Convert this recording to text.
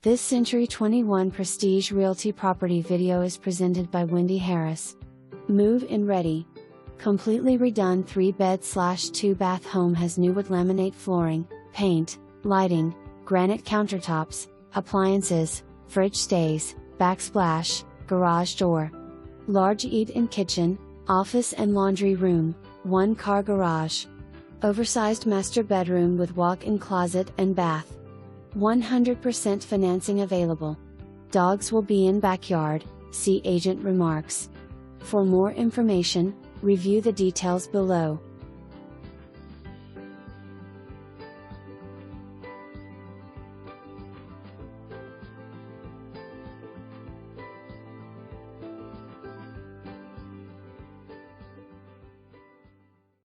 This Century 21 Prestige Realty property video is presented by Wendy Harris. Move-in ready. Completely redone 3-bed/2-bath home has new wood laminate flooring, paint, lighting, granite countertops, appliances, fridge stays, backsplash, garage door. Large eat-in kitchen, office and laundry room, 1-car garage. Oversized master bedroom with walk-in closet and bath. 100% financing available. Dogs will be in backyard, see agent remarks. For more information, review the details below.